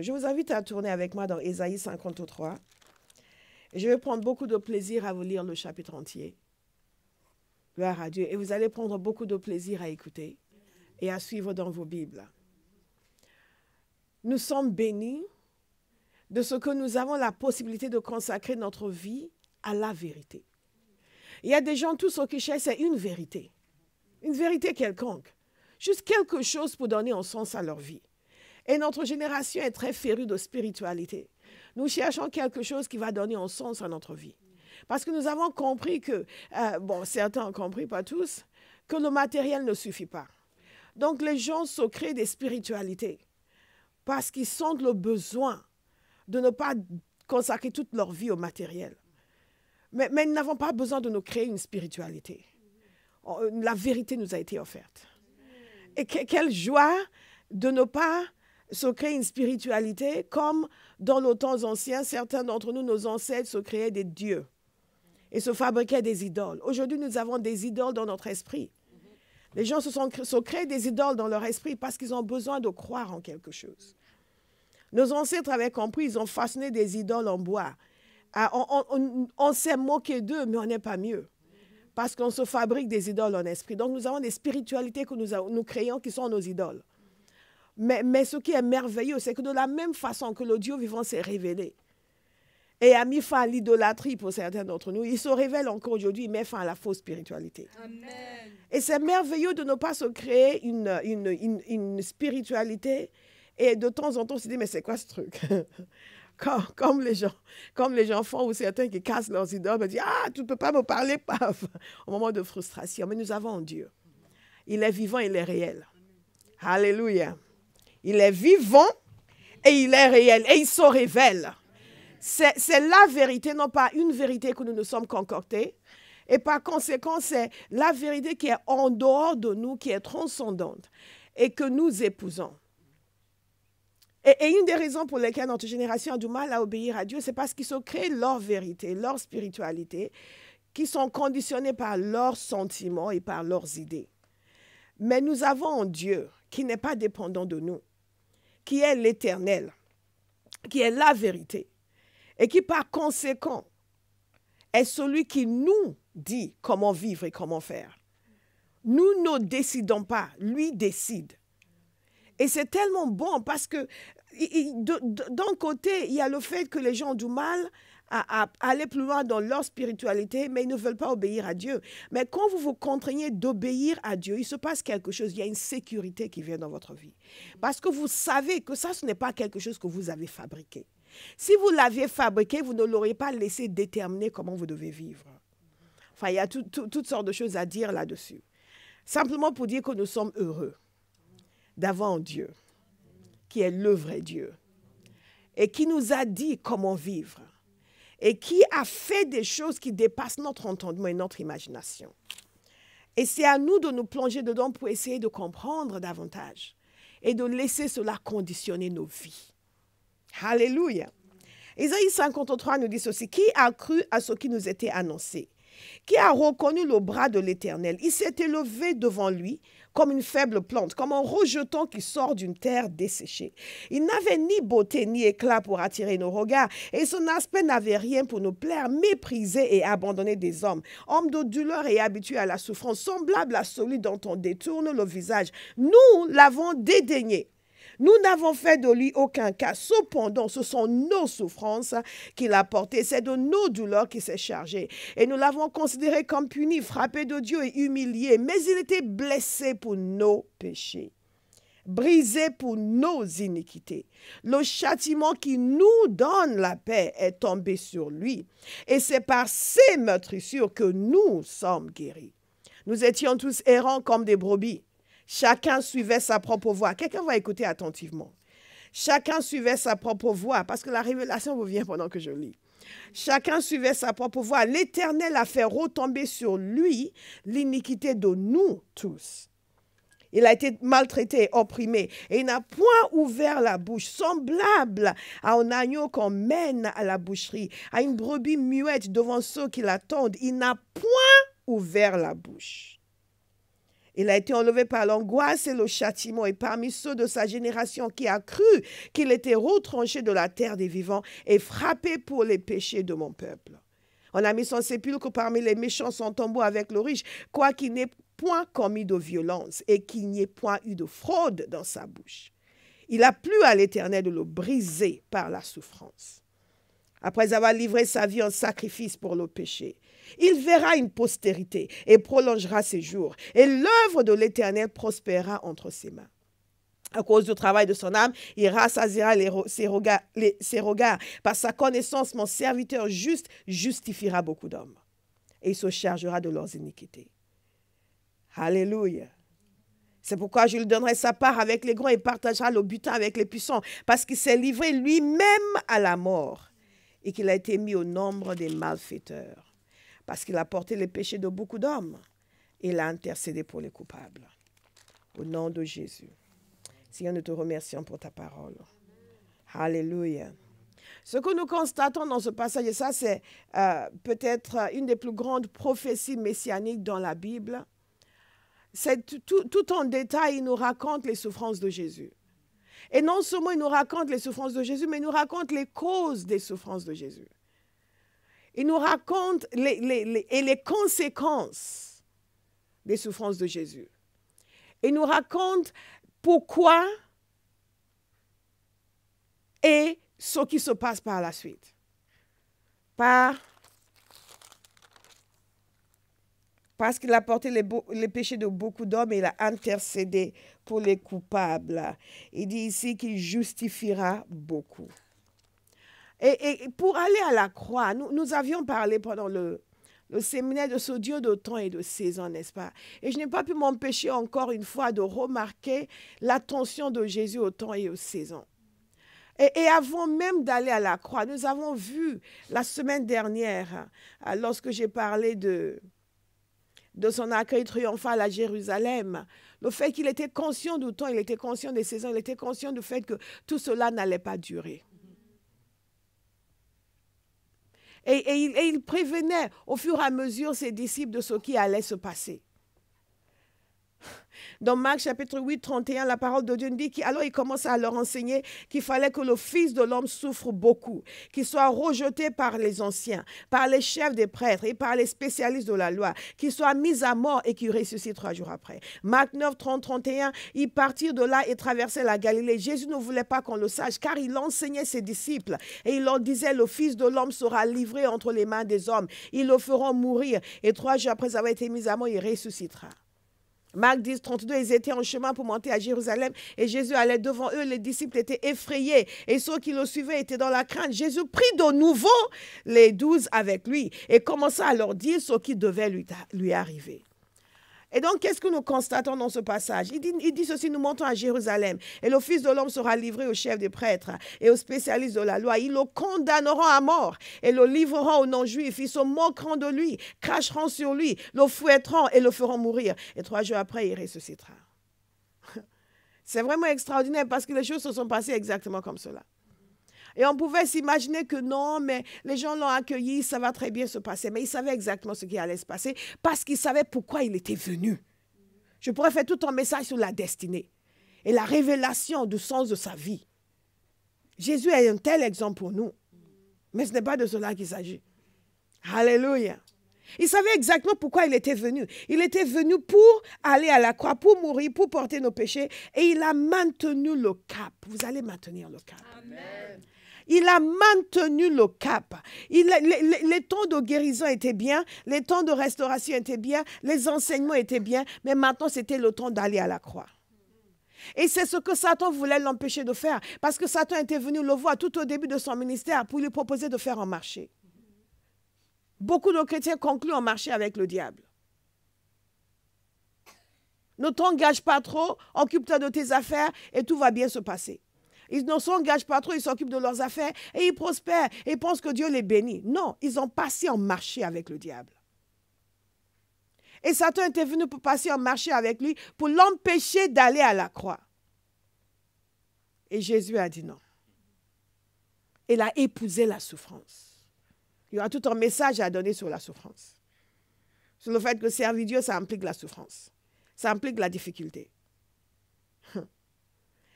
Je vous invite à tourner avec moi dans Ésaïe 53. Et je vais prendre beaucoup de plaisir à vous lire le chapitre entier. Gloire à Dieu. Et vous allez prendre beaucoup de plaisir à écouter et à suivre dans vos Bibles. Nous sommes bénis de ce que nous avons la possibilité de consacrer notre vie à la vérité. Il y a des gens, tout ce qu'ils cherchent, c'est une vérité quelconque. Juste quelque chose pour donner un sens à leur vie. Et notre génération est très férue de spiritualité. Nous cherchons quelque chose qui va donner un sens à notre vie. Parce que nous avons compris que, certains ont compris, pas tous, que le matériel ne suffit pas. Donc les gens se créent des spiritualités parce qu'ils sentent le besoin de ne pas consacrer toute leur vie au matériel. Mais nous n'avons pas besoin de nous créer une spiritualité. La vérité nous a été offerte. Et quelle joie de ne pas se créer une spiritualité comme dans les temps anciens, certains d'entre nous, nos ancêtres, se créaient des dieux et se fabriquaient des idoles. Aujourd'hui, nous avons des idoles dans notre esprit. Les gens se créent des idoles dans leur esprit parce qu'ils ont besoin de croire en quelque chose. Nos ancêtres avaient compris, ils ont façonné des idoles en bois. On s'est moqué d'eux, mais on n'est pas mieux. Parce qu'on se fabrique des idoles en esprit. Donc, nous avons des spiritualités que nous créons qui sont nos idoles. Mais ce qui est merveilleux, c'est que de la même façon que le Dieu vivant s'est révélé et a mis fin à l'idolâtrie pour certains d'entre nous, il se révèle encore aujourd'hui, il met fin à la fausse spiritualité. Amen. Et c'est merveilleux de ne pas se créer une spiritualité et de temps en temps se dire, mais c'est quoi ce truc? Comme les gens font, ou certains qui cassent leurs idoles, me disent, ah, tu ne peux pas me parler, paf, au moment de frustration. Mais nous avons un Dieu. Il est vivant, il est réel. Alléluia. Il est vivant et il est réel et il se révèle. C'est la vérité, non pas une vérité que nous nous sommes concoctés. Et par conséquent, c'est la vérité qui est en dehors de nous, qui est transcendante et que nous épousons. Et une des raisons pour lesquelles notre génération a du mal à obéir à Dieu, c'est parce qu'ils se créent leur vérité, leur spiritualité, qui sont conditionnés par leurs sentiments et par leurs idées. Mais nous avons un Dieu qui n'est pas dépendant de nous, qui est l'Éternel, qui est la vérité, et qui par conséquent est celui qui nous dit comment vivre et comment faire. Nous ne décidons pas, lui décide. Et c'est tellement bon parce que d'un côté, il y a le fait que les gens ont du mal à aller plus loin dans leur spiritualité, mais ils ne veulent pas obéir à Dieu. Mais quand vous vous contraignez d'obéir à Dieu, il se passe quelque chose, il y a une sécurité qui vient dans votre vie. Parce que vous savez que ça, ce n'est pas quelque chose que vous avez fabriqué. Si vous l'aviez fabriqué, vous ne l'auriez pas laissé déterminer comment vous devez vivre. Enfin, il y a toutes sortes de choses à dire là-dessus. Simplement pour dire que nous sommes heureux d'avoir un Dieu qui est le vrai Dieu et qui nous a dit comment vivre et qui a fait des choses qui dépassent notre entendement et notre imagination. Et c'est à nous de nous plonger dedans pour essayer de comprendre davantage et de laisser cela conditionner nos vies. Alléluia. Ésaïe 53 nous dit ceci: qui a cru à ce qui nous était annoncé? Qui a reconnu le bras de l'Éternel? Il s'est élevé devant lui comme une faible plante, comme un rejeton qui sort d'une terre desséchée. Il n'avait ni beauté ni éclat pour attirer nos regards, et son aspect n'avait rien pour nous plaire, méprisé et abandonné des hommes, homme de douleur et habitué à la souffrance, semblable à celui dont on détourne le visage. Nous l'avons dédaigné. Nous n'avons fait de lui aucun cas. Cependant, ce sont nos souffrances qu'il a portées. C'est de nos douleurs qu'il s'est chargé. Et nous l'avons considéré comme puni, frappé de Dieu et humilié. Mais il était blessé pour nos péchés, brisé pour nos iniquités. Le châtiment qui nous donne la paix est tombé sur lui. Et c'est par ses meurtrissures que nous sommes guéris. Nous étions tous errants comme des brebis. Chacun suivait sa propre voie. Quelqu'un va écouter attentivement. Chacun suivait sa propre voie, parce que la révélation vous vient pendant que je lis. Chacun suivait sa propre voie. L'Éternel a fait retomber sur lui l'iniquité de nous tous. Il a été maltraité, opprimé, et il n'a point ouvert la bouche, semblable à un agneau qu'on mène à la boucherie, à une brebis muette devant ceux qui l'attendent. Il n'a point ouvert la bouche. Il a été enlevé par l'angoisse et le châtiment, et parmi ceux de sa génération qui a cru qu'il était retranché de la terre des vivants et frappé pour les péchés de mon peuple. On a mis son sépulcre parmi les méchants, son tombeau avec le riche, quoiqu'il n'ait point commis de violence et qu'il n'y ait point eu de fraude dans sa bouche. Il a plu à l'Éternel de le briser par la souffrance. Après avoir livré sa vie en sacrifice pour le péché, il verra une postérité et prolongera ses jours, et l'œuvre de l'Éternel prospérera entre ses mains. À cause du travail de son âme, il rassasiera ses regards. Par sa connaissance, mon serviteur juste justifiera beaucoup d'hommes, et il se chargera de leurs iniquités. Alléluia. C'est pourquoi je lui donnerai sa part avec les grands et partagera le butin avec les puissants, parce qu'il s'est livré lui-même à la mort et qu'il a été mis au nombre des malfaiteurs, parce qu'il a porté les péchés de beaucoup d'hommes et il a intercédé pour les coupables. Au nom de Jésus. Seigneur, nous te remercions pour ta parole. Alléluia. Ce que nous constatons dans ce passage, et ça c'est peut-être une des plus grandes prophéties messianiques dans la Bible, c'est tout en détail, il nous raconte les souffrances de Jésus. Et non seulement il nous raconte les souffrances de Jésus, mais il nous raconte les causes des souffrances de Jésus. Il nous raconte les conséquences des souffrances de Jésus. Il nous raconte pourquoi et ce qui se passe par la suite. Parce qu'il a porté les péchés de beaucoup d'hommes et il a intercédé pour les coupables. Il dit ici qu'il justifiera beaucoup. Et pour aller à la croix, nous avions parlé pendant le séminaire de ce Dieu de temps et de saison, n'est-ce pas? Et je n'ai pas pu m'empêcher encore une fois de remarquer l'attention de Jésus au temps et aux saisons. Et avant même d'aller à la croix, nous avons vu la semaine dernière, lorsque j'ai parlé de son accueil triomphal à Jérusalem, le fait qu'il était conscient du temps, il était conscient des saisons, il était conscient du fait que tout cela n'allait pas durer. Et il prévenait au fur et à mesure ses disciples de ce qui allait se passer. Dans Marc chapitre 8, 31, la parole de Dieu nous dit qu'alors il commence à leur enseigner qu'il fallait que le Fils de l'homme souffre beaucoup, qu'il soit rejeté par les anciens, par les chefs des prêtres et par les spécialistes de la loi, qu'il soit mis à mort et qu'il ressuscite 3 jours après. Marc 9, 30, 31, ils partirent de là et traversaient la Galilée. Jésus ne voulait pas qu'on le sache car il enseignait ses disciples et il leur disait le Fils de l'homme sera livré entre les mains des hommes. Ils le feront mourir et 3 jours après avoir été mis à mort, il ressuscitera. Marc 10, 32, ils étaient en chemin pour monter à Jérusalem et Jésus allait devant eux. Les disciples étaient effrayés et ceux qui le suivaient étaient dans la crainte. Jésus prit de nouveau les 12 avec lui et commença à leur dire ce qui devait lui arriver. Et donc, qu'est-ce que nous constatons dans ce passage? Il dit ceci, nous montons à Jérusalem et le Fils de l'homme sera livré aux chefs des prêtres et aux spécialistes de la loi. Ils le condamneront à mort et le livreront aux non-juifs. Ils se moqueront de lui, cracheront sur lui, le fouetteront et le feront mourir. Et 3 jours après, il ressuscitera. C'est vraiment extraordinaire parce que les choses se sont passées exactement comme cela. Et on pouvait s'imaginer que non, mais les gens l'ont accueilli, ça va très bien se passer. Mais il savait exactement ce qui allait se passer parce qu'il savait pourquoi il était venu. Je pourrais faire tout un message sur la destinée et la révélation du sens de sa vie. Jésus est un tel exemple pour nous. Mais ce n'est pas de cela qu'il s'agit. Alléluia. Il savait exactement pourquoi il était venu. Il était venu pour aller à la croix, pour mourir, pour porter nos péchés. Et il a maintenu le cap. Vous allez maintenir le cap. Amen. Il a maintenu le cap. Les temps de guérison étaient bien, les temps de restauration étaient bien, les enseignements étaient bien, mais maintenant c'était le temps d'aller à la croix. Et c'est ce que Satan voulait l'empêcher de faire, parce que Satan était venu le voir tout au début de son ministère pour lui proposer de faire un marché. Beaucoup de chrétiens concluent un marché avec le diable. Ne t'engage pas trop, occupe-toi de tes affaires et tout va bien se passer. Ils ne s'engagent pas trop, ils s'occupent de leurs affaires et ils prospèrent et pensent que Dieu les bénit. Non, ils ont passé en marché avec le diable. Et Satan était venu pour passer en marché avec lui, pour l'empêcher d'aller à la croix. Et Jésus a dit non. Il a épousé la souffrance. Il y aura tout un message à donner sur la souffrance. Sur le fait que servir Dieu, ça implique la souffrance. ça implique la difficulté.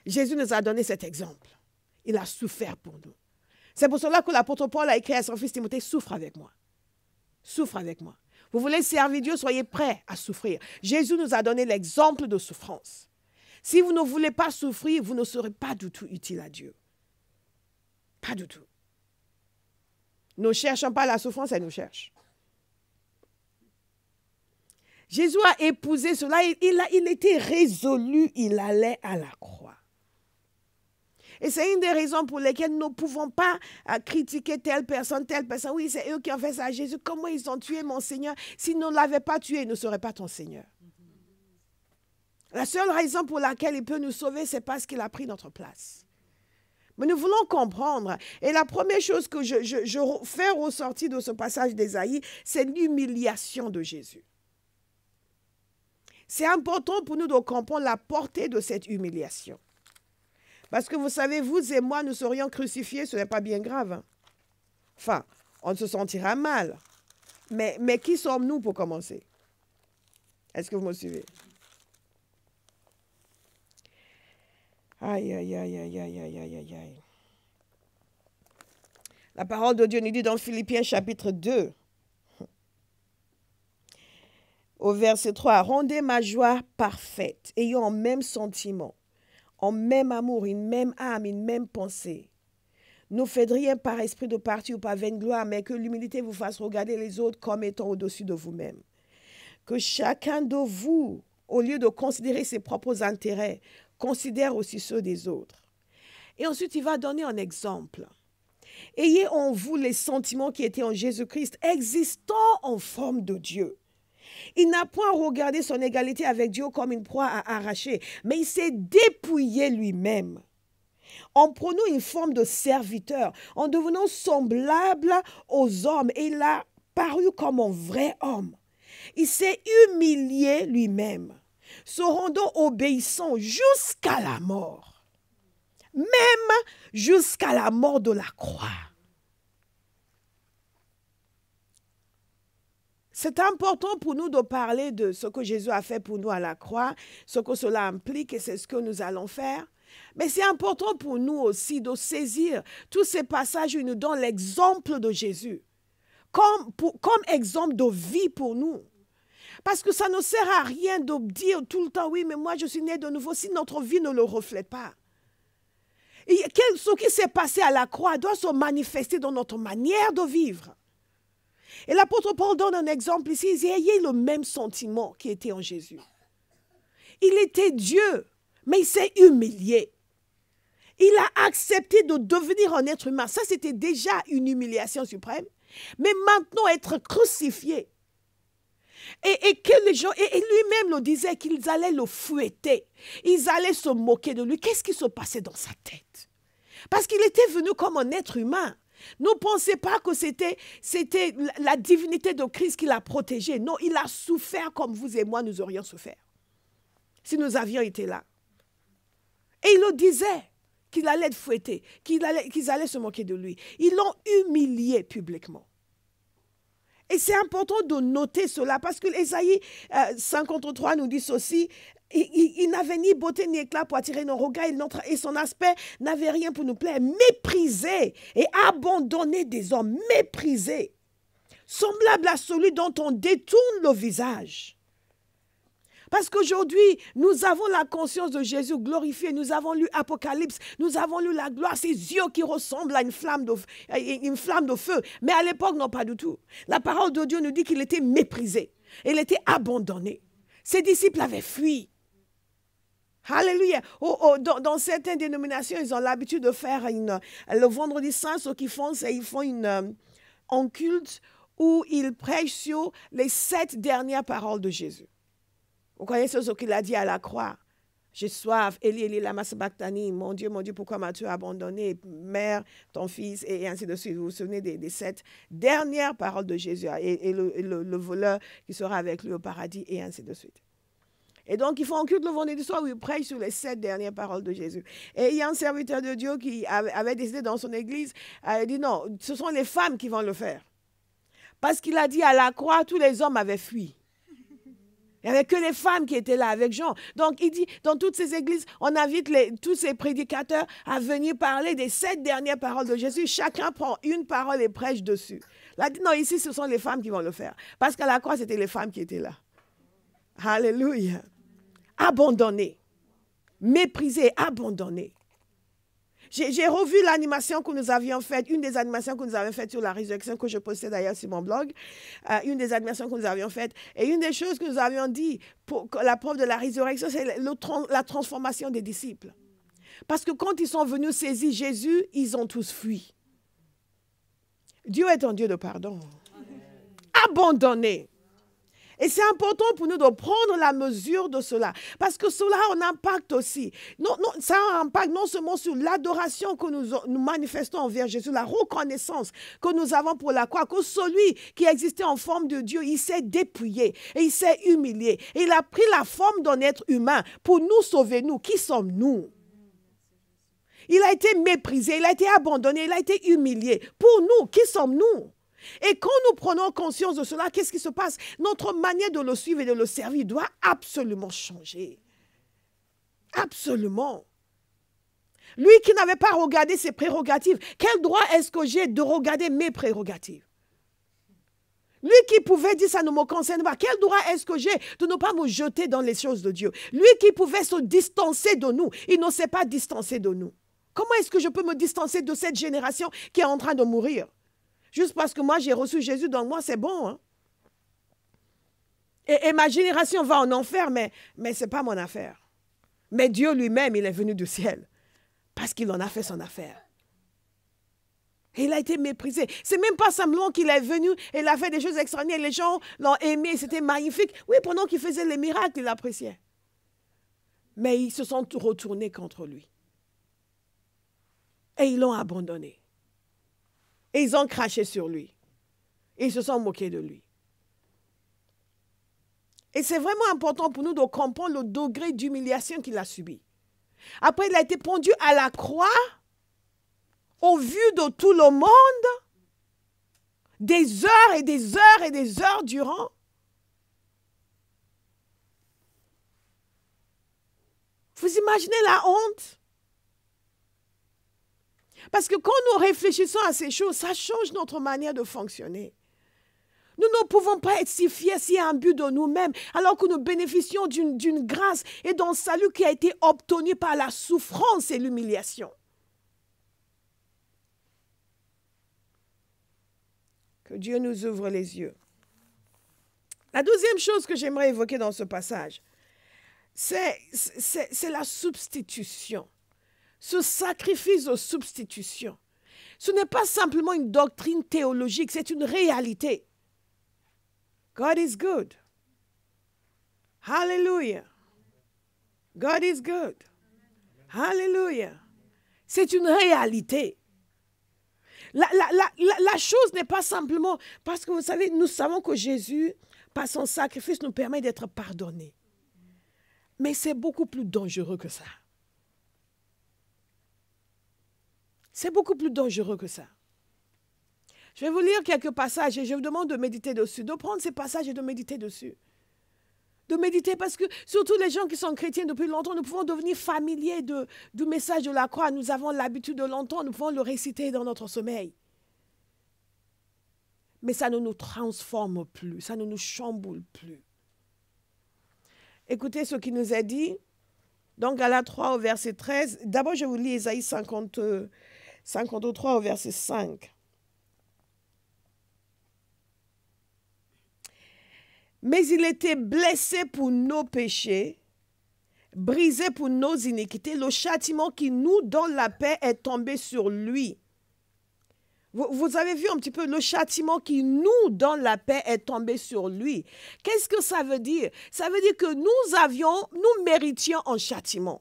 Jésus nous a donné cet exemple. Il a souffert pour nous. C'est pour cela que l'apôtre Paul a écrit à son fils Timothée, souffre avec moi. Souffre avec moi. Vous voulez servir Dieu, soyez prêts à souffrir. Jésus nous a donné l'exemple de souffrance. Si vous ne voulez pas souffrir, vous ne serez pas du tout utile à Dieu. Pas du tout. Nous ne cherchons pas la souffrance, elle nous cherche. Jésus a épousé cela, il était résolu, il allait à la croix. Et c'est une des raisons pour lesquelles nous ne pouvons pas critiquer telle personne. Oui, c'est eux qui ont fait ça à Jésus. Comment ils ont tué mon Seigneur? S'ils ne l'avaient pas tué, il ne serait pas ton Seigneur. La seule raison pour laquelle il peut nous sauver, c'est parce qu'il a pris notre place. Mais nous voulons comprendre. Et la première chose que je fais ressortir de ce passage d'Ésaïe, c'est l'humiliation de Jésus. C'est important pour nous de comprendre la portée de cette humiliation. Parce que vous savez, vous et moi, nous serions crucifiés, ce n'est pas bien grave. Hein? Enfin, on se sentira mal. Mais qui sommes-nous pour commencer? Est-ce que vous me suivez? Aïe, aïe, aïe, aïe, aïe, aïe, aïe, aïe, aïe. La parole de Dieu nous dit dans Philippiens chapitre 2, au verset 3, « Rendez ma joie parfaite, ayant un même sentiment, en même amour, une même âme, une même pensée. Ne faites rien par esprit de parti ou par vaine gloire, mais que l'humilité vous fasse regarder les autres comme étant au-dessus de vous-même. Que chacun de vous, au lieu de considérer ses propres intérêts, considère aussi ceux des autres. » Et ensuite, il va donner un exemple. « Ayez en vous les sentiments qui étaient en Jésus-Christ, existant en forme de Dieu. Il n'a point regardé son égalité avec Dieu comme une proie à arracher, mais il s'est dépouillé lui-même. En prenant une forme de serviteur, en devenant semblable aux hommes, et il a paru comme un vrai homme. Il s'est humilié lui-même, se rendant obéissant jusqu'à la mort, même jusqu'à la mort de la croix. » C'est important pour nous de parler de ce que Jésus a fait pour nous à la croix, ce que cela implique et c'est ce que nous allons faire. Mais c'est important pour nous aussi de saisir tous ces passages où il nous donne l'exemple de Jésus comme exemple de vie pour nous. Parce que ça ne sert à rien de dire tout le temps, oui, mais moi je suis né de nouveau, si notre vie ne le reflète pas. Et ce qui s'est passé à la croix doit se manifester dans notre manière de vivre. Et l'apôtre Paul donne un exemple ici, il dit, ayez le même sentiment qui était en Jésus. Il était Dieu, mais il s'est humilié. Il a accepté de devenir un être humain. Ça, c'était déjà une humiliation suprême. Mais maintenant, être crucifié. Et que les gens, et lui-même le disait qu'ils allaient le fouetter. Ils allaient se moquer de lui. Qu'est-ce qui se passait dans sa tête? Parce qu'il était venu comme un être humain. Ne pensez pas que c'était la divinité de Christ qui l'a protégé. Non, il a souffert comme vous et moi nous aurions souffert. Si nous avions été là. Et il le disait qu'il allait être fouetté, qu'ils allaient se moquer de lui. Ils l'ont humilié publiquement. Et c'est important de noter cela parce que Ésaïe 53 nous dit ceci. Il n'avait ni beauté ni éclat pour attirer nos regards et son aspect n'avait rien pour nous plaire. Méprisé et abandonné des hommes, méprisé, semblable à celui dont on détourne le visage. Parce qu'aujourd'hui, nous avons la conscience de Jésus glorifié. Nous avons lu Apocalypse. Nous avons lu la gloire. Ses yeux qui ressemblent à une flamme de feu. Mais à l'époque, non, pas du tout. La parole de Dieu nous dit qu'il était méprisé. Il était abandonné. Ses disciples avaient fui. Alléluia. Dans certaines dénominations, ils ont l'habitude de faire le vendredi saint, ce qu'ils font, c'est qu'ils font un culte où ils prêchent sur les 7 dernières paroles de Jésus. Vous connaissez ce qu'il a dit à la croix? J'ai soif, Eli, Eli, lama sabachthani, mon Dieu, pourquoi m'as-tu abandonné? Mère, ton fils, et ainsi de suite. Vous vous souvenez des 7 dernières paroles de Jésus et le voleur qui sera avec lui au paradis, et ainsi de suite. Et donc, ils font un culte le vendredi soir où ils prêchent sur les 7 dernières paroles de Jésus. Et il y a un serviteur de Dieu qui avait décidé dans son église, il a dit non, ce sont les femmes qui vont le faire. Parce qu'il a dit à la croix, tous les hommes avaient fui. Il n'y avait que les femmes qui étaient là avec Jean. Donc, il dit, dans toutes ces églises, on invite tous ces prédicateurs à venir parler des 7 dernières paroles de Jésus. Chacun prend une parole et prêche dessus. Là, non, ici, ce sont les femmes qui vont le faire. Parce qu'à la croix, c'était les femmes qui étaient là. Alléluia. Abandonner. Mépriser, abandonner. J'ai revu l'animation que nous avions faite, une des animations que nous avions faites sur la résurrection, que je postais d'ailleurs sur mon blog, une des animations que nous avions faites. Et une des choses que nous avions dit pour la preuve de la résurrection, c'est la transformation des disciples. Parce que quand ils sont venus saisir Jésus, ils ont tous fui. Dieu est un Dieu de pardon. Abandonné. Et c'est important pour nous de prendre la mesure de cela. Parce que cela a un impact aussi. Non, ça a un impact non seulement sur l'adoration que nous manifestons envers Jésus, la reconnaissance que nous avons pour la croix, que celui qui existait en forme de Dieu, il s'est dépouillé et il s'est humilié. Et il a pris la forme d'un être humain pour nous sauver, nous. Qui sommes-nous? Il a été méprisé, il a été abandonné, il a été humilié. Pour nous, qui sommes-nous? Et quand nous prenons conscience de cela, qu'est-ce qui se passe? Notre manière de le suivre et de le servir doit absolument changer. Absolument. Lui qui n'avait pas regardé ses prérogatives, quel droit est-ce que j'ai de regarder mes prérogatives? Lui qui pouvait dire ça ne me concerne pas, quel droit est-ce que j'ai de ne pas me jeter dans les choses de Dieu? Lui qui pouvait se distancer de nous, il ne s'est pas distancé de nous. Comment est-ce que je peux me distancer de cette génération qui est en train de mourir? Juste parce que moi, j'ai reçu Jésus dans moi, c'est bon. Hein? Et ma génération va en enfer, mais ce n'est pas mon affaire. Mais Dieu lui-même, il est venu du ciel parce qu'il en a fait son affaire. Et il a été méprisé. C'est même pas simplement qu'il est venu et il a fait des choses extraordinaires. Les gens l'ont aimé, c'était magnifique. Oui, pendant qu'il faisait les miracles, il l'appréciait. Mais ils se sont retournés contre lui. Et ils l'ont abandonné. Et ils ont craché sur lui. Et ils se sont moqués de lui. Et c'est vraiment important pour nous de comprendre le degré d'humiliation qu'il a subi. Après, il a été pendu à la croix, au vu de tout le monde, des heures et des heures et des heures durant. Vous imaginez la honte? Parce que quand nous réfléchissons à ces choses, ça change notre manière de fonctionner. Nous ne pouvons pas être si fiers, si imbus de nous-mêmes, alors que nous bénéficions d'une grâce et d'un salut qui a été obtenu par la souffrance et l'humiliation. Que Dieu nous ouvre les yeux. La deuxième chose que j'aimerais évoquer dans ce passage, c'est la substitution. Ce sacrifice de substitution. Ce n'est pas simplement une doctrine théologique, c'est une réalité. God is good. Hallelujah. God is good. Hallelujah. C'est une réalité. La chose n'est pas simplement... Parce que vous savez, nous savons que Jésus, par son sacrifice, nous permet d'être pardonnés. Mais c'est beaucoup plus dangereux que ça. C'est beaucoup plus dangereux que ça. Je vais vous lire quelques passages et je vous demande de méditer dessus, de prendre ces passages et de méditer dessus. De méditer parce que surtout les gens qui sont chrétiens depuis longtemps, nous pouvons devenir familiers du message de la croix. Nous avons l'habitude de l'entendre, nous pouvons le réciter dans notre sommeil. Mais ça ne nous transforme plus, ça ne nous chamboule plus. Écoutez ce qui nous est dit. Donc, Galates 3 au verset 13. D'abord, je vous lis Ésaïe 53 au verset 5. Mais il était blessé pour nos péchés, brisé pour nos iniquités. Le châtiment qui nous donne la paix est tombé sur lui. Vous avez vu un petit peu, le châtiment qui nous donne la paix est tombé sur lui. Qu'est-ce que ça veut dire? Ça veut dire que nous méritions un châtiment.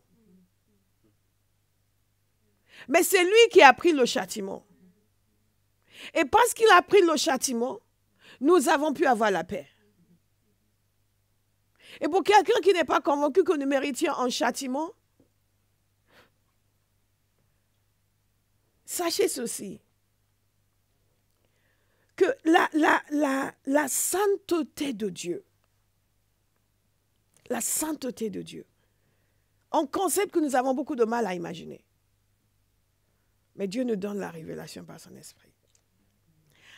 Mais c'est lui qui a pris le châtiment. Et parce qu'il a pris le châtiment, nous avons pu avoir la paix. Et pour quelqu'un qui n'est pas convaincu que nous méritions un châtiment, sachez ceci, que la sainteté de Dieu la sainteté de Dieu. Un concept que nous avons beaucoup de mal à imaginer. Mais Dieu nous donne la révélation par son esprit.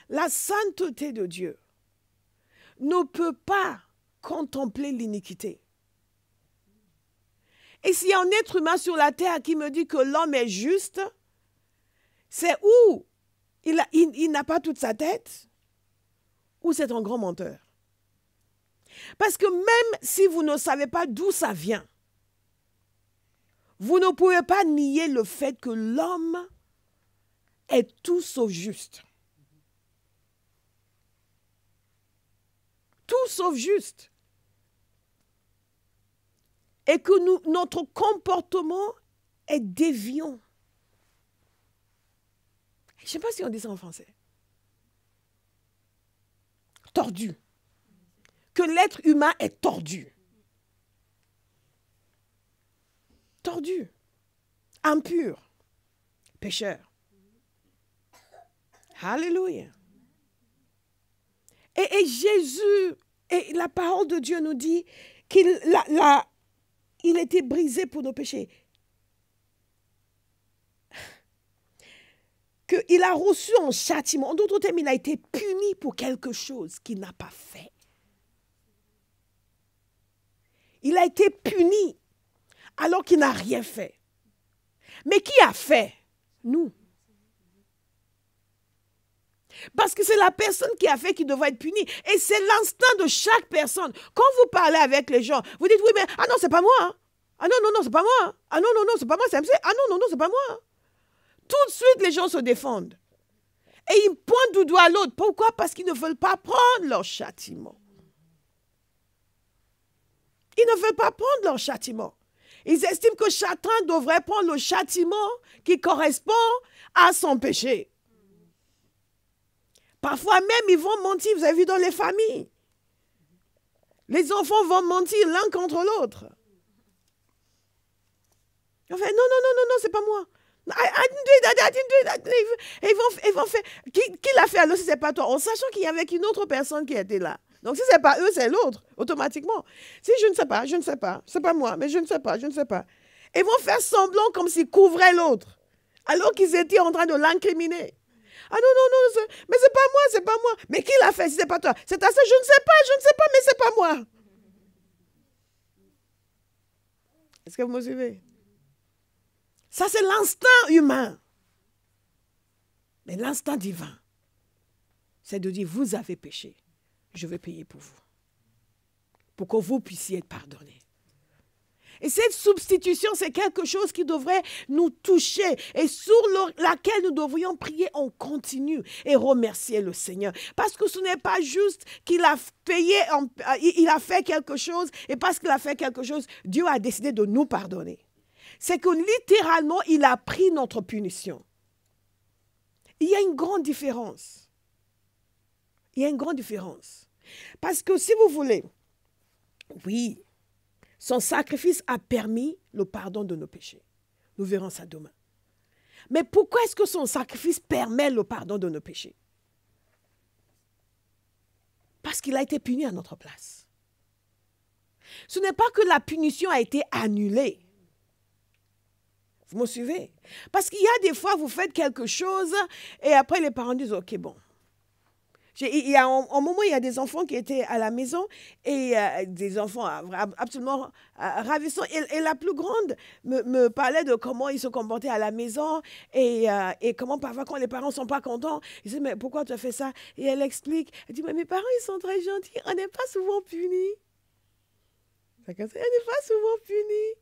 La sainteté de Dieu ne peut pas contempler l'iniquité. Et s'il y a un être humain sur la terre qui me dit que l'homme est juste, c'est où il n'a pas toute sa tête, ou c'est un grand menteur. Parce que même si vous ne savez pas d'où ça vient, vous ne pouvez pas nier le fait que l'homme est tout sauf juste. Tout sauf juste. Et que notre comportement est déviant. Je ne sais pas si on dit ça en français. Tordu. Que l'être humain est tordu. Tordu. Impur. Pécheur. Alléluia. Et Jésus, et la parole de Dieu nous dit qu'il était brisé pour nos péchés. Qu'il a reçu un châtiment. En d'autres termes, il a été puni pour quelque chose qu'il n'a pas fait. Il a été puni alors qu'il n'a rien fait. Mais qui a fait? Nous. Parce que c'est la personne qui a fait qui devrait être punie. Et c'est l'instinct de chaque personne. Quand vous parlez avec les gens, vous dites, oui, mais, ah non, c'est pas moi. Hein. Ah non, non, non, c'est pas moi. Ah non, non, non, c'est pas moi, c'est MC. Ah non, non, non, c'est pas moi. Tout de suite, les gens se défendent. Et ils pointent du doigt à l'autre. Pourquoi? Parce qu'ils ne veulent pas prendre leur châtiment. Ils ne veulent pas prendre leur châtiment. Ils estiment que chacun devrait prendre le châtiment qui correspond à son péché. Parfois même, ils vont mentir. Vous avez vu dans les familles. Les enfants vont mentir l'un contre l'autre. Ils vont faire, non, non, non, non, non, c'est pas moi. Et ils vont faire, qui l'a fait alors si ce n'est pas toi? En sachant qu'il y avait une autre personne qui était là. Donc si ce n'est pas eux, c'est l'autre, automatiquement. Si je ne sais pas, c'est pas moi, mais je ne sais pas. Ils vont faire semblant comme s'ils couvraient l'autre, alors qu'ils étaient en train de l'incriminer. Ah non, non, non, mais c'est pas moi. Mais qui l'a fait si ce n'est pas toi? C'est assez, je ne sais pas, mais c'est pas moi. Est-ce que vous me suivez? Ça, c'est l'instinct humain. Mais l'instinct divin, c'est de dire, vous avez péché, je vais payer pour vous. Pour que vous puissiez être pardonnés. Et cette substitution, c'est quelque chose qui devrait nous toucher et sur laquelle nous devrions prier en continu et remercier le Seigneur. Parce que ce n'est pas juste qu'il a payé, il a fait quelque chose et parce qu'il a fait quelque chose, Dieu a décidé de nous pardonner. C'est que littéralement, il a pris notre punition. Il y a une grande différence. Il y a une grande différence. Parce que si vous voulez, oui, son sacrifice a permis le pardon de nos péchés. Nous verrons ça demain. Mais pourquoi est-ce que son sacrifice permet le pardon de nos péchés? Parce qu'il a été puni à notre place. Ce n'est pas que la punition a été annulée. Vous me suivez? Parce qu'il y a des fois, vous faites quelque chose et après les parents disent, OK, bon. Il y a un moment, il y a des enfants qui étaient à la maison et des enfants absolument ravissants. Et la plus grande me parlait de comment ils se comportaient à la maison et comment parfois quand les parents ne sont pas contents, ils disent, mais pourquoi tu as fait ça? Et elle explique, elle dit, mais mes parents, ils sont très gentils, on n'est pas souvent punis. On n'est pas souvent punis.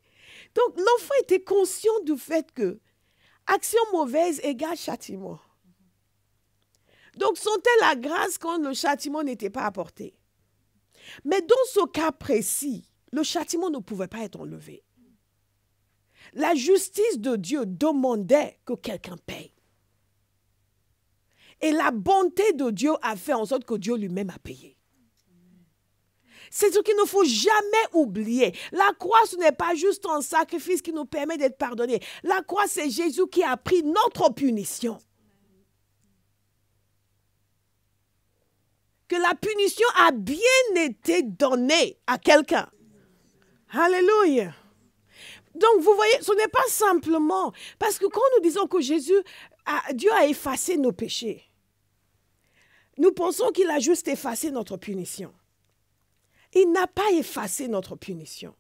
Donc, l'enfant était conscient du fait que action mauvaise égale châtiment. Donc, sentait la grâce quand le châtiment n'était pas apporté. Mais dans ce cas précis, le châtiment ne pouvait pas être enlevé. La justice de Dieu demandait que quelqu'un paye. Et la bonté de Dieu a fait en sorte que Dieu lui-même a payé. C'est ce qu'il ne faut jamais oublier. La croix, ce n'est pas juste un sacrifice qui nous permet d'être pardonnés. La croix, c'est Jésus qui a pris notre punition. Que la punition a bien été donnée à quelqu'un. Alléluia. Donc, vous voyez, ce n'est pas simplement... Parce que quand nous disons que Dieu a effacé nos péchés, nous pensons qu'il a juste effacé notre punition. Il n'a pas effacé notre punition.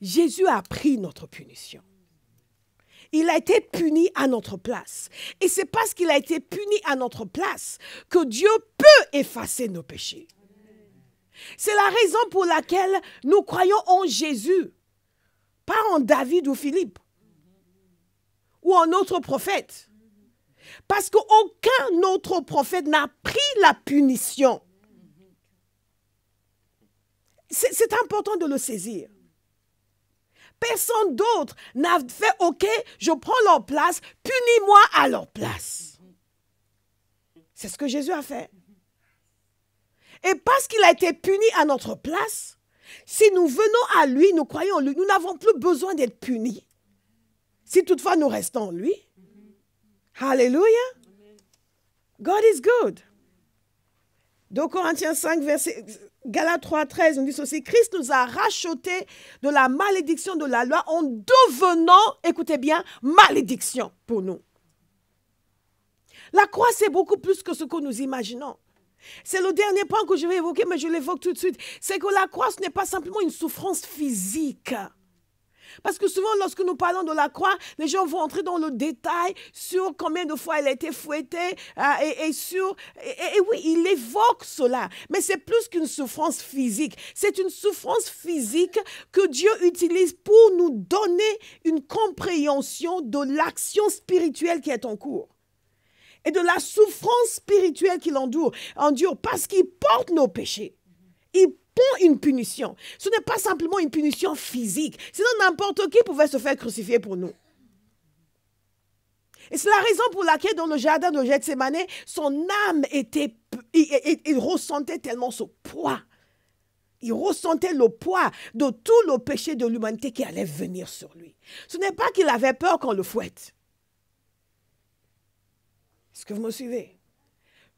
Jésus a pris notre punition. Il a été puni à notre place. Et c'est parce qu'il a été puni à notre place que Dieu peut effacer nos péchés. C'est la raison pour laquelle nous croyons en Jésus, pas en David ou Philippe, ou en autre prophète. Parce qu'aucun autre prophète n'a pris la punition. C'est important de le saisir. Personne d'autre n'a fait « Ok, je prends leur place, punis-moi à leur place. » C'est ce que Jésus a fait. Et parce qu'il a été puni à notre place, si nous venons à lui, nous croyons en lui, nous n'avons plus besoin d'être punis. Si toutefois nous restons en lui. Alléluia. God is good. 2 Corinthiens 5, Galates 3, 13, on dit ceci, Christ nous a rachetés de la malédiction de la loi en devenant, écoutez bien, malédiction pour nous. La croix, c'est beaucoup plus que ce que nous imaginons. C'est le dernier point que je vais évoquer, mais je l'évoque tout de suite. C'est que la croix, ce n'est pas simplement une souffrance physique. Parce que souvent, lorsque nous parlons de la croix, les gens vont entrer dans le détail sur combien de fois elle a été fouettée. Et oui, il évoque cela. Mais c'est plus qu'une souffrance physique. C'est une souffrance physique que Dieu utilise pour nous donner une compréhension de l'action spirituelle qui est en cours. Et de la souffrance spirituelle qu'il endure parce qu'il porte nos péchés. Il pour une punition. Ce n'est pas simplement une punition physique. Sinon, n'importe qui pouvait se faire crucifier pour nous. Et c'est la raison pour laquelle dans le jardin de Gethsémane, son âme il ressentait tellement ce poids. Il ressentait le poids de tout le péché de l'humanité qui allait venir sur lui. Ce n'est pas qu'il avait peur qu'on le fouette. Est-ce que vous me suivez?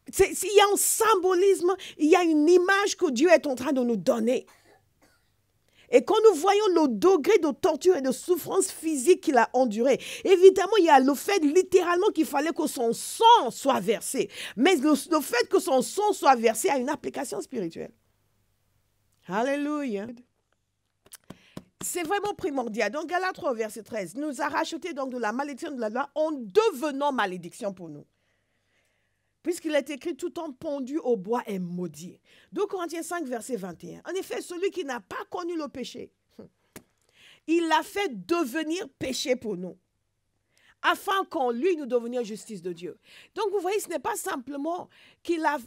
Il y a un symbolisme, il y a une image que Dieu est en train de nous donner. Et quand nous voyons le degré de torture et de souffrance physique qu'il a enduré, évidemment, il y a le fait littéralement qu'il fallait que son sang soit versé. Mais le fait que son sang soit versé a une application spirituelle. Alléluia. C'est vraiment primordial. Donc, Galates 3, verset 13, nous a racheté donc de la malédiction de la loi en devenant malédiction pour nous. Puisqu'il est écrit, tout homme pendu au bois est maudit. 2 Corinthiens 5, verset 21. En effet, celui qui n'a pas connu le péché, il l'a fait devenir péché pour nous, afin qu'en lui, nous devenions justice de Dieu. Donc, vous voyez, ce n'est pas simplement qu'il a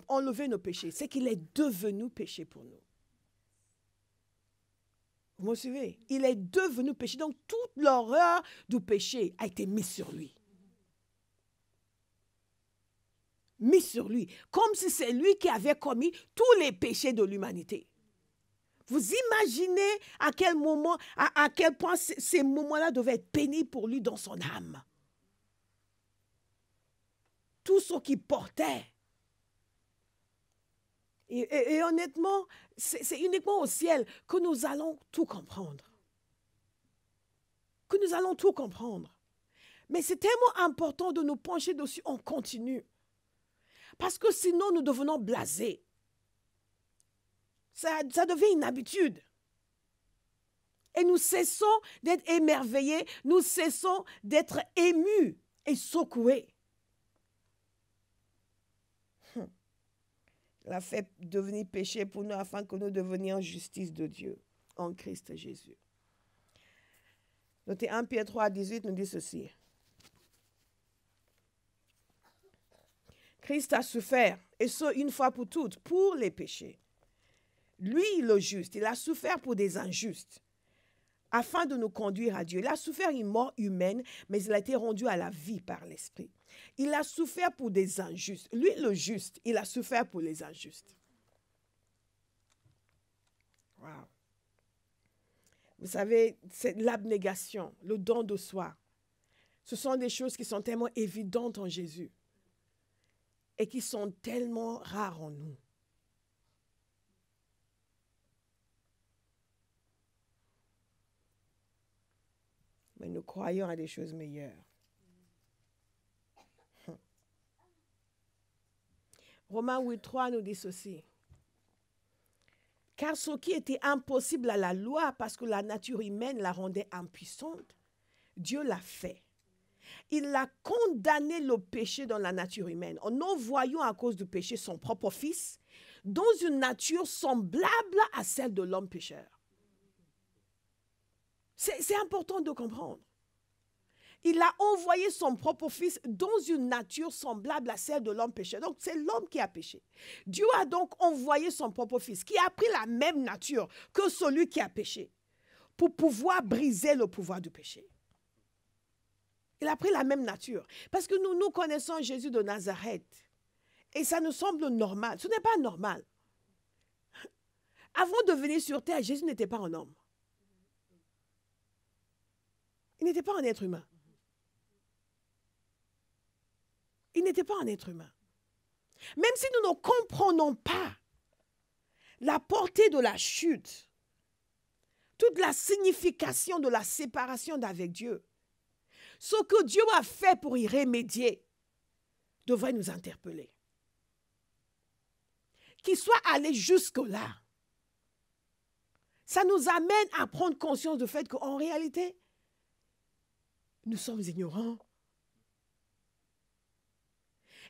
enlevé nos péchés, c'est qu'il est devenu péché pour nous. Vous me suivez? Il est devenu péché. Donc, toute l'horreur du péché a été mise sur lui. Mis sur lui, comme si c'est lui qui avait commis tous les péchés de l'humanité. Vous imaginez à quel point ces moments-là devaient être pénibles pour lui dans son âme. Tout ce qu'il portait. Et honnêtement, c'est uniquement au ciel que nous allons tout comprendre. Que nous allons tout comprendre. Mais c'est tellement important de nous pencher dessus en continu. Parce que sinon, nous devenons blasés. Ça devient une habitude. Et nous cessons d'être émerveillés, nous cessons d'être émus et secoués. Il a fait devenir péché pour nous afin que nous devenions justice de Dieu en Christ Jésus. Notez 1 Pierre 3, 18 nous dit ceci. Christ a souffert, et ce, une fois pour toutes, pour les péchés. Lui, le juste, il a souffert pour des injustes, afin de nous conduire à Dieu. Il a souffert une mort humaine, mais il a été rendu à la vie par l'Esprit. Il a souffert pour des injustes. Lui, le juste, il a souffert pour les injustes. Wow. Vous savez, c'est l'abnégation, le don de soi. Ce sont des choses qui sont tellement évidentes en Jésus. Et qui sont tellement rares en nous. Mais nous croyons à des choses meilleures. Romains 8,3 nous dit ceci. Car ce qui était impossible à la loi, parce que la nature humaine la rendait impuissante, Dieu l'a fait. Il a condamné le péché dans la nature humaine en envoyant à cause du péché son propre fils dans une nature semblable à celle de l'homme pécheur. C'est important de comprendre. Il a envoyé son propre fils dans une nature semblable à celle de l'homme pécheur. Donc, c'est l'homme qui a péché. Dieu a donc envoyé son propre fils qui a pris la même nature que celui qui a péché pour pouvoir briser le pouvoir du péché. Il a pris la même nature. Parce que nous connaissons Jésus de Nazareth. Et ça nous semble normal. Ce n'est pas normal. Avant de venir sur terre, Jésus n'était pas un homme. Il n'était pas un être humain. Il n'était pas un être humain. Même si nous ne comprenons pas la portée de la chute, toute la signification de la séparation d'avec Dieu, ce que Dieu a fait pour y remédier devrait nous interpeller. Qu'il soit allé jusque-là, ça nous amène à prendre conscience du fait qu'en réalité, nous sommes ignorants.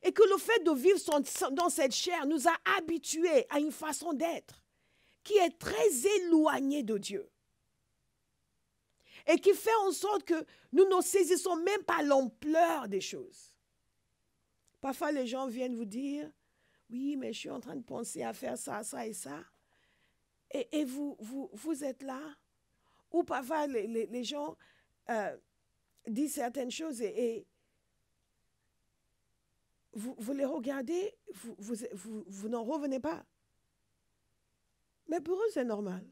Et que le fait de vivre dans cette chair nous a habitués à une façon d'être qui est très éloignée de Dieu. Et qui fait en sorte que nous ne saisissons même pas l'ampleur des choses. Parfois, les gens viennent vous dire, oui, mais je suis en train de penser à faire ça, ça et ça. Et vous êtes là. Ou parfois, les gens disent certaines choses et vous les regardez, vous n'en revenez pas. Mais pour eux, c'est normal.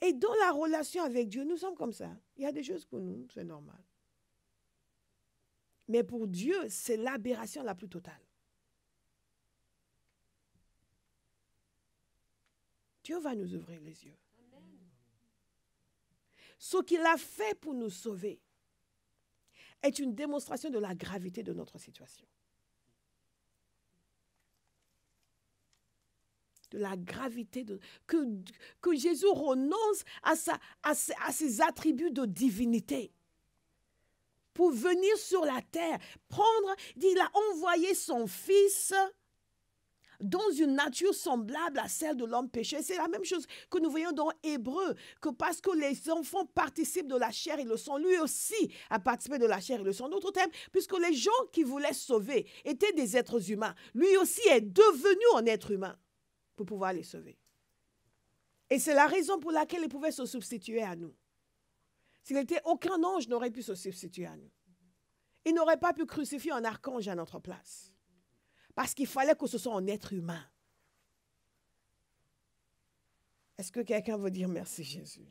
Et dans la relation avec Dieu, nous sommes comme ça. Il y a des choses pour nous, c'est normal. Mais pour Dieu, c'est l'aberration la plus totale. Dieu va nous ouvrir les yeux. Amen. Ce qu'il a fait pour nous sauver est une démonstration de la gravité de notre situation. De la gravité que Jésus renonce à ses attributs de divinité pour venir sur la terre, il a envoyé son fils dans une nature semblable à celle de l'homme péché. C'est la même chose que nous voyons dans Hébreux, que parce que les enfants participent de la chair et le sang, lui aussi a participé de la chair et le sang. D'autres termes, puisque les gens qui voulaient sauver étaient des êtres humains, lui aussi est devenu un être humain pour pouvoir les sauver. Et c'est la raison pour laquelle il pouvait se substituer à nous. S'il était, aucun ange n'aurait pu se substituer à nous. Il n'aurait pas pu crucifier un archange à notre place. Parce qu'il fallait que ce soit un être humain. Est-ce que quelqu'un veut dire merci Jésus?